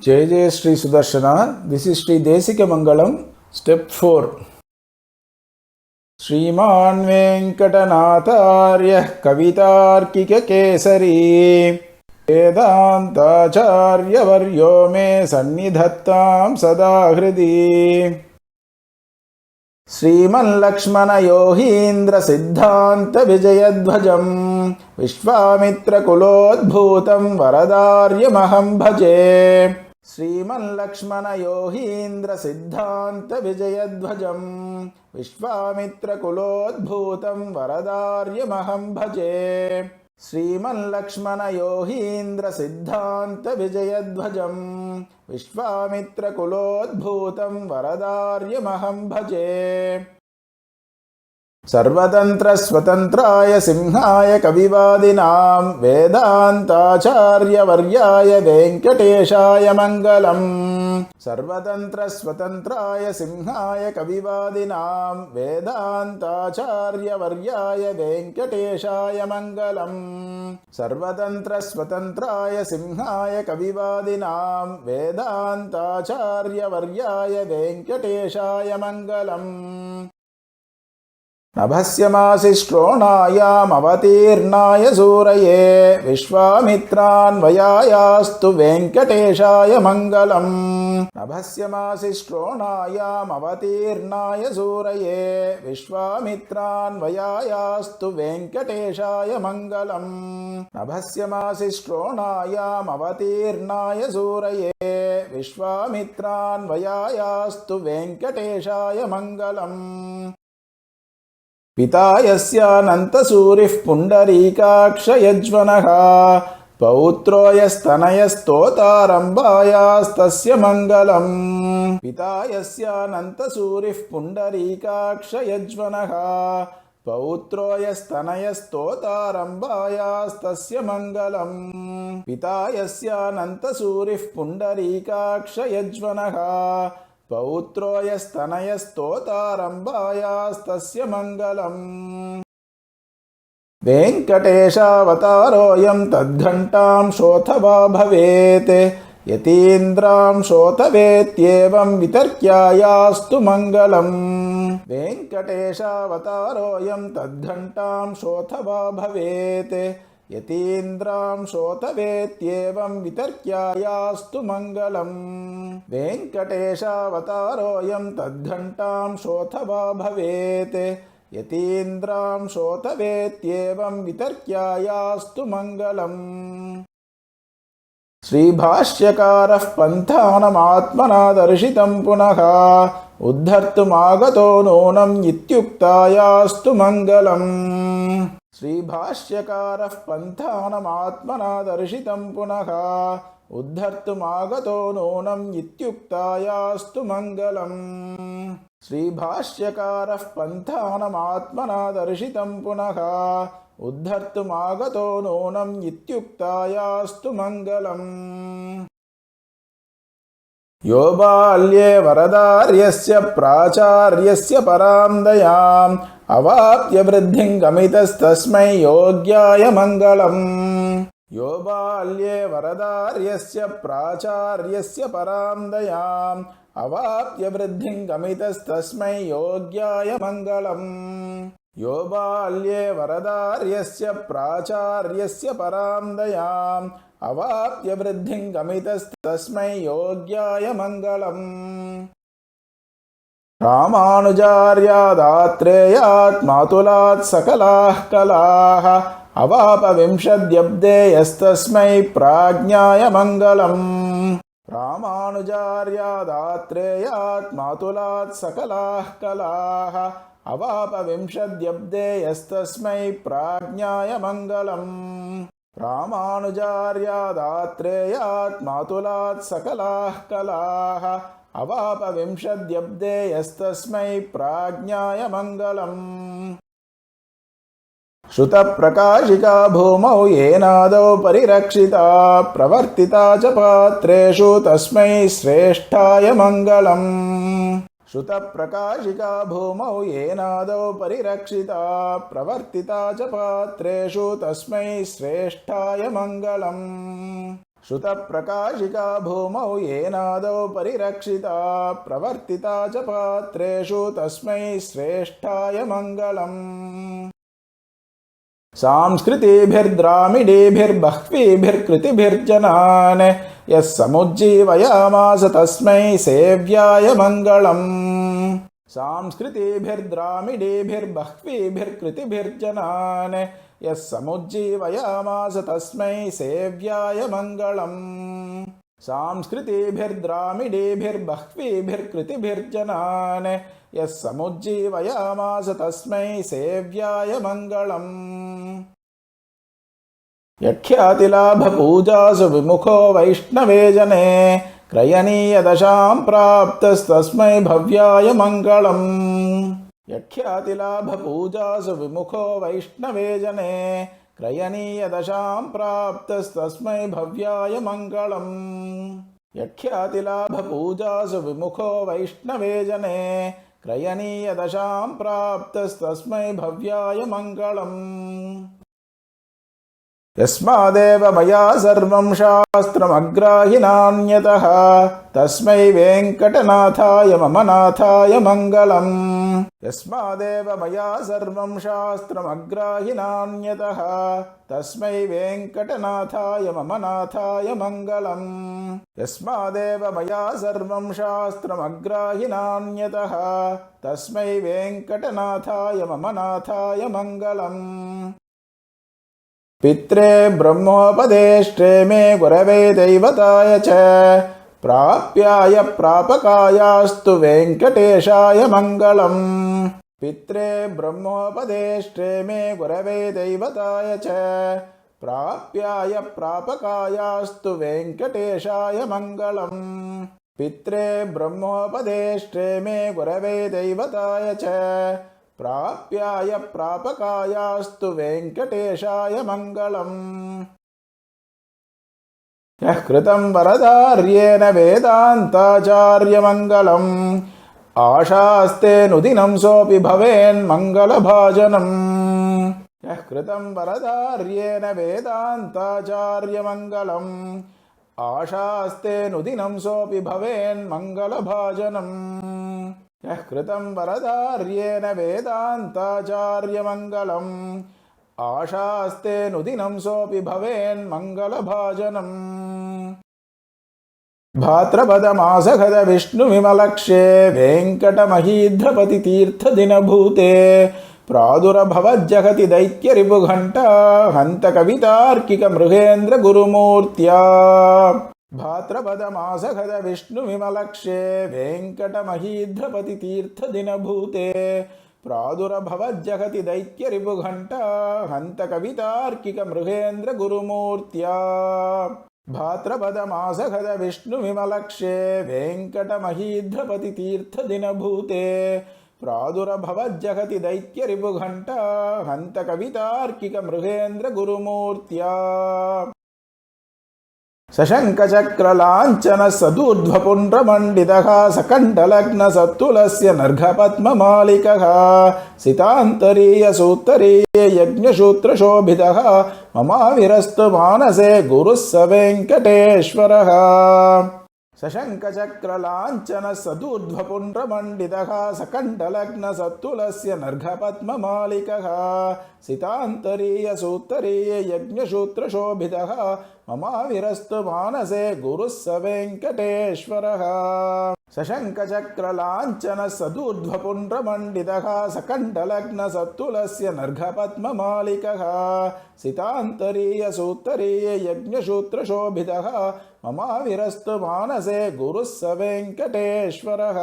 जय जय Shri Sudarshana. This is Sri Desika Mangalam. Step 4. श्रीमान् वेङ्कटनाथार्यः कवितार्किककेसरी वेदान्ताचार्यवर्यो मे सन्निधत्तां सदा हृदि. श्रीमल्लक्ष्मणयोगीन्द्रसिद्धान्तविजयध्वजं विश्वामित्रकुलोद्भूतं वरदार्यमहं भजे. श्रीमल्लक्ष्मणयोगीन्द्रसिद्धान्तविजयध्वजं विश्वामित्रकुलोद्भूतं वरदार्यमहं भजे. श्रीमल्लक्ष्मणयोगीन्द्रसिद्धान्तविजयध्वजं विश्वामित्रकुलोद्भूतं वरदार्यमहं भजे. सर्वतन्त्रस्वतन्त्राय सिंहाय कविवादिनां वेदान्ताचार्यवर्याय वेङ्कटेशाय मङ्गलम्. सर्वतन्त्रस्वतन्त्राय सिंहाय कविवादिनां वेदान्ताचार्यवर्याय वेङ्कटेशाय मङ्गलम्. सर्वतन्त्रस्वतन्त्राय सिंहाय कविवादिनां वेदान्ताचार्यवर्याय वेङ्कटेशाय मङ्गलम्. नभस्यमासि श्रोणायामवतीर्णाय सूरये विश्वामित्रान्वयायास्तु वेङ्कटेशाय मङ्गलम्. नभस्यमासि श्रोणायामवतीर्णाय सूरये विश्वामित्रान्वयायास्तु वेङ्कटेशाय मङ्गलम्. नभस्यमासि श्रोणायामवतीर्णाय सूरये विश्वामित्रान्वयायास्तु वेङ्कटेशाय मङ्गलम्. पिता यस्यानन्तसूरिः पुण्डरीकाक्ष यज्वनः पौत्रो यस्तनयस्तोतारम्भायास्तस्य मङ्गलम्. पिता यस्यानन्तसूरिः पुण्डरीकाक्ष यज्वनः पौत्रो यस्तनयस्तोतारम्भायास्तस्य मङ्गलम्. पिता यस्यानन्तसूरिः पुण्डरीकाक्ष यज्वनः पौत्रो यस्तनयस्तोतारम्भायास्तस्य मङ्गलम्. वेङ्कटेशावतारोऽयं तद्घण्टां शोथवा भवेत् यतीन्द्रां शोथवेत्येवं वितर्क्यायास्तु मङ्गलम्. वेङ्कटेशावतारोऽयं तद्घण्टां शोथवा भवेत् यतीन्द्रां शोथवेत्येवं वितर्क्यायास्तु मङ्गलम्. वेङ्कटेशावतारोऽयं तद्घण्टां शोथवा भवेत् यतीन्द्रां शोथवेत्येवं वितर्क्यायास्तु मङ्गलम्. श्रीभाष्यकारः पन्थानमात्मना दर्शितं पुनः उद्धर्तुमागतो नूनम् इत्युक्तायास्तु मङ्गलम्. श्रीभाष्यकारः पन्थानमात्मना दर्शितं पुनः उद्धर्तुमागतो नूनम् इत्युक्तायास्तु मङ्गलम्. श्रीभाष्यकारः पन्थानमात्मना दर्शितं पुनः उद्धर्तुमागतो नूनम् इत्युक्तायास्तु मङ्गलम्. यो बाल्ये वरदार्यस्य प्राचार्यस्य परां दयाम् अवाप्य वृद्धिं गमितस्तस्मै योग्याय मङ्गलम्. यो बाल्ये वरदार्यस्य प्राचार्यस्य परां दयाम् अवाप्य वृद्धिं गमितस्तस्मै योग्याय मङ्गलम्. यो बाल्ये वरदार्यस्य प्राचार्यस्य परां दयाम् अवाप्य वृद्धिं गमितस्तस्मै योग्याय मङ्गलम्. रामानुजार्यादात्रेयात् मातुलात् सकलाः कलाः अवाप विंशद्यब्दे यस्तस्मै प्राज्ञाय मङ्गलम्. रामानुजार्यादात्रेयात् मातुलात् सकलाः कलाः अवाप विंशद्यब्दे यस्तस्मै प्राज्ञाय मङ्गलम्. रामानुजार्यादात्रेयात् मातुलात् सकलाः कलाः अवाप विंशद्यब्दे यस्तस्मै प्राज्ञाय मङ्गलम्. श्रुतप्रकाशिका भूमौ येनादौ परिरक्षिता प्रवर्तिता च पात्रेषु तस्मै श्रेष्ठाय मङ्गलम्। श्रुतप्रकाशिका भूमौ येनादौ परिरक्षिता प्रवर्तिता च पात्रेषु तस्मै श्रेष्ठाय मङ्गलम्। श्रुतप्रकाशिका भूमौ येनादौ परिरक्षिता प्रवर्तिता च पात्रेषु तस्मै श्रेष्ठाय मङ्गलम्। सांस्कृतिभिर्द्रामिडीभिर्बह्वीभिर्कृतिभिर्जनान् यः समुज्जीवयामास तस्मै सेव्याय मङ्गलम्। सांस्कृतिभिर्द्रामिडीभिर्बह्वीभिर्कृतिभिर्जनान् यः समुज्जीवयामास तस्मै सेव्याय मङ्गलम्। सांस्कृतिभिर्द्रामिडीभिर्बह्वीभिर्कृतिभिर्जनान् यः समुज्जीवयामास तस्मै सेव्याय मङ्गलम्। यख्यातिलाभपूजासु विमुखो वैष्णवे जने क्रयणीयदशां प्राप्तस्तस्मै भव्याय मङ्गलम्। यख्यातिलाभपूजासु विमुखो वैष्णवे जने क्रयणीयदशां प्राप्तस्तस्मै भव्याय मङ्गलम्। यख्यातिलाभपूजासु विमुखो वैष्णवे जने क्रयणीयदशां प्राप्तस्तस्मै भव्याय मङ्गलम्। यस्मादेव मया सर्वं शास्त्रमग्राहिनान्यतः तस्मै वेङ्कटनाथाय मम नाथाय मङ्गलम्। यस्मादेव मया सर्वं शास्त्रमग्राहिनान्यतः तस्मै वेङ्कटनाथाय मम नाथाय मङ्गलम्। यस्मादेव मया सर्वं शास्त्रमग्राहिनान्यतः तस्मै वेङ्कटनाथाय मम नाथाय मङ्गलम्। पित्रे ब्रह्मोपदेष्ट्रे मे गुरवे दैवताय च प्राप्याय प्रापकायास्तु वेङ्कटेशाय मङ्गलम्। पित्रे ब्रह्मोपदेष्ट्रे मे गुरवे दैवताय च प्राप्याय प्रापकायास्तु वेङ्कटेशाय मङ्गलम्। पित्रे ब्रह्मोपदेष्ट्रे मे गुरवे दैवताय च प्राप्याय प्रापकायास्तु वेङ्कटेशाय मङ्गलम्। यः कृतं वरदार्येण वेदान्ताचार्यमङ्गलम् आशास्ते नुदिनं सोऽपि भवेन्मङ्गलभाजनम्। यः कृतं वरदार्येण वेदान्ताचार्यमङ्गलम् आशास्ते नुदिनं सोऽपि भवेन्मङ्गलभाजनम्। यः कृतं वरदार्येण वेदान्ताचार्यमङ्गलम् आशास्ते नुदिनं सोऽपि भवेन्मङ्गलभाजनम्। भाद्रपदमासखद विष्णुविमलक्ष्ये वेङ्कटमहीध्रपतितीर्थदिनभूते प्रादुरभवज्जगति दैत्यरिपुघण्टा हन्तकवितार्किकमृगेन्द्रगुरुमूर्त्या। भाद्रपदमासखद विष्णुविमलक्ष्ये वेङ्कटमहीध्रपतितीर्थदिनभूते प्रादुरभवज्जगति दैत्यरिपुघण्टा हन्तकवितार्किकमृगेन्द्रगुरुमूर्त्या। भाद्रपदमासखद विष्णुविमलक्ष्ये वेङ्कटमहीध्रपतितीर्थदिनभूते प्रादुरभवज्जगति दैत्यरिपुघण्टा हन्तकवितार्किकमृगेन्द्रगुरुमूर्त्या। सशङ्खचक्रलाञ्छनः सदूर्ध्वपुण्ड्रमण्डितः सकण्डलग्नसत्तुलस्य नर्घपद्ममालिकः सितान्तरीयसूत्तरीये यज्ञसूत्रशोभितः ममाविरस्तु मानसे गुरुः स वेङ्कटेश्वरः। सशङ्खचक्रलाञ्छनः सदूर्ध्वपुण्ड्रमण्डितः सकण्डलग्नसत्तुलस्य नर्घपद्ममालिकः सितान्तरीयसूत्तरीये यज्ञसूत्रशोभितः ममाविरस्तु मानसे गुरुः स वेङ्कटेश्वरः। सशङ्खचक्रलाञ्छनः सदूर्ध्वपुण्ड्रमण्डितः सकण्डलग्नसत्तुलस्य नर्घपद्ममालिकः सितान्तरीयसूत्तरीये यज्ञसूत्रशोभितः ममाविरस्तु मानसे गुरुः स वेङ्कटेश्वरः।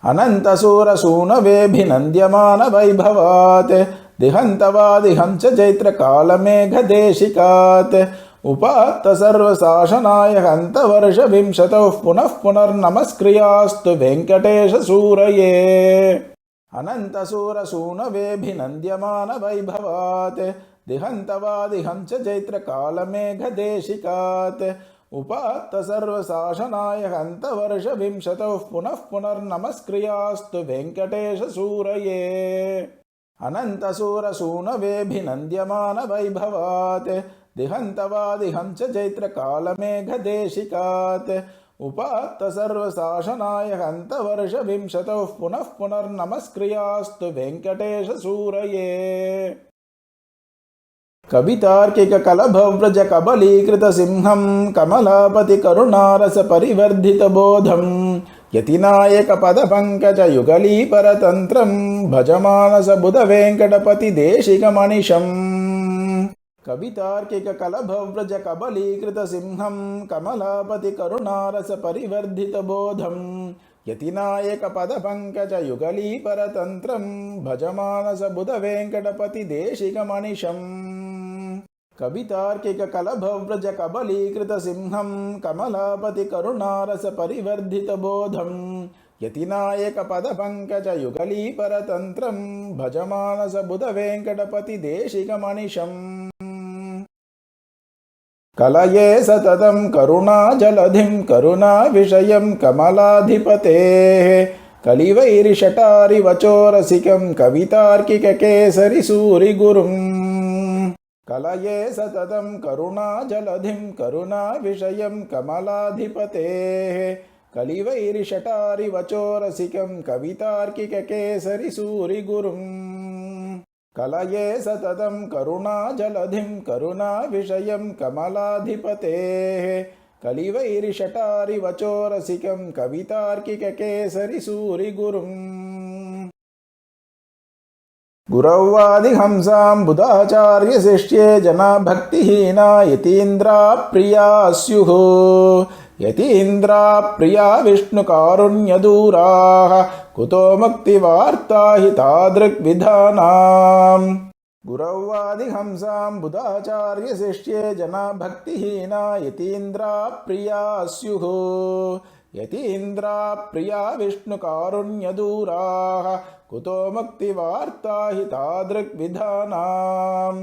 अनन्तसूरसूनवेभिनन्द्यमानवैभवात् दिहन्तवादिहं च चैत्रकालमेघदेशिकात् उपात्त सर्वशासनाय हन्तवर्षविंशतौ पुनः पुनर्नमस्क्रियास्तु वेङ्कटेशसूरये। अनन्तसूरसूनवेभिनन्द्यमानवैभवात् दिहन्तवादिहं च चैत्रकालमेघदेशिकात् उपात्त सर्वशासनाय हन्तवर्षविंशतौ पुनः पुनर्नमस्क्रियास्तु वेङ्कटेशसूरये अनन्तसूरसूनवेभिनन्द्यमानवैभवात् दिहन्तवादिहं च चैत्रकालमेघदेशिकात् उपात्त सर्वशासनाय हन्तवर्षविंशतौ पुनः पुनर्नमस्क्रियास्तु वेङ्कटेशसूरये कवितार्किककलभव्रजकबलीकृतसिंहं कमलापतिकरुणारसपरिवर्धितबोधं यतिनायकपदपङ्कजयुगलीपरतन्त्रं भजमानसबुधवेङ्कटपतिदेशिकमनिशम् कवितार्किककलभव्रजकबलीकृतसिंहं कमलापतिकरुणारसपरिवर्धितबोधं यतिनायकपदपङ्कजयुगलीपरतन्त्रं भजमानसबुधवेङ्कटपतिदेशिकमनिशम् कवितार्किककलभव्रजकबलीकृतसिंहं कमलापतिकरुणारसपरिवर्धितबोधं यतिनायकपदपङ्कजयुगलीपरतन्त्रं भजमानसबुधवेङ्कटपतिदेशिकमनिशम् कलये सततं करुणाजलधिं करुणाविषयं कमलाधिपतेः कलिवैरिषटारिवचोरसिकं कवितार्किककेसरिसूरिगुरुम् कलये सततं करुणाजलधिं करुणाविषयं कमलाधिपतेः कलिवैरिषटारिवचोरसिकं कवितार्किककेसरिसूरिगुरुम् कलये सततं करुणाजलधिं करुणाविषयं कमलाधिपतेः कलिवैरिषटारिवचोरसिकं कवितार्किककेसरिसूरिगुरुम् गुरौवादिहंसां बुधाचार्यशिष्ये जना भक्तिहीना यतीन्द्राप्रिया स्युः यतीन्द्राप्रिया विष्णुकारुण्यदूराः कुतो मुक्तिवार्ता हि तादृग्विधानाम् गुरौवादिहंसां बुधाचार्यशिष्ये जना भक्तिहीना यतीन्द्राप्रिया स्युः यतीन्द्राप्रिया विष्णुकारुण्यदूराः कुतो मुक्तिवार्ता हि तादृग्विधानाम्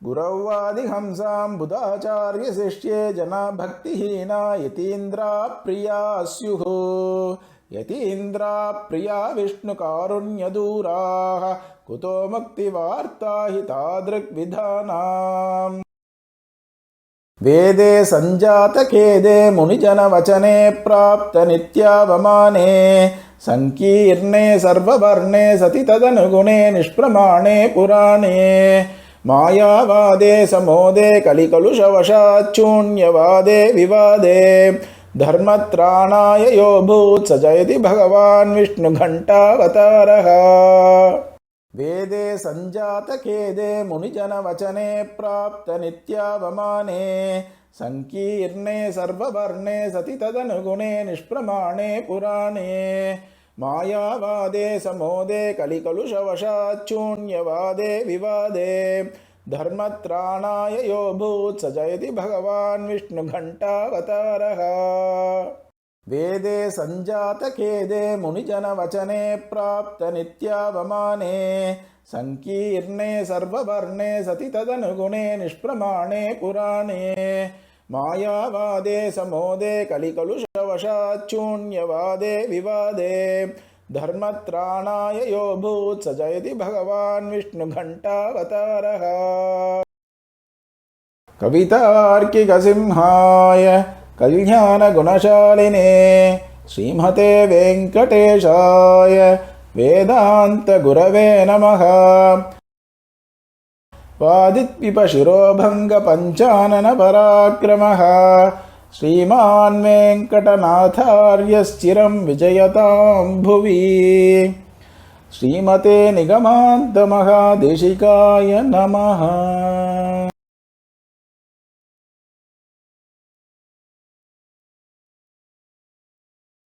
गुरौवादिहंसां बुधाचार्यशिष्ये जना भक्तिहीना यतीन्द्राप्रिया स्युः यतीन्द्राप्रिया विष्णुकारुण्यदूराः कुतो मुक्तिवार्ता हि तादृग्विधानाम् वेदे सञ्जातखेदे मुनिजनवचने प्राप्तनित्यावमाने सङ्कीर्णे सर्ववर्णे सति तदनुगुणे निष्प्रमाणे पुराणे मायावादे समोदे कलिकलुषवशाच्छून्यवादे विवादे धर्मत्राणाय यो भूत् स जयति भगवान् विष्णुघण्टावतारः वेदे सञ्जातखेदे मुनिजनवचने प्राप्तनित्यावमाने सङ्कीर्णे सर्ववर्णे सति तदनुगुणे निष्प्रमाणे पुराणे मायावादे समोदे कलिकलुषवशाच्छून्यवादे विवादे धर्मत्राणाय यो भूत् स जयति भगवान् विष्णुघण्टावतारः वेदे सञ्जातखेदे मुनिजनवचने प्राप्तनित्यावमाने सङ्कीर्णे सर्ववर्णे सति तदनुगुणे निष्प्रमाणे पुराणे मायावादे समोदे कलिकलुषवशाच्छून्यवादे विवादे धर्मत्राणाय यो भूत् स जयति भगवान् विष्णुघण्टावतारः कवितार्किकसिंहाय कल्याणगुणशालिने श्रीमते वेङ्कटेशाय वेदान्तगुरवे नमः वादित्पिपशिरोभङ्गपञ्चाननपराक्रमः श्रीमान् वेङ्कटनाथार्यश्चिरं विजयतां भुवि श्रीमते निगमान्तमहादेशिकाय नमः।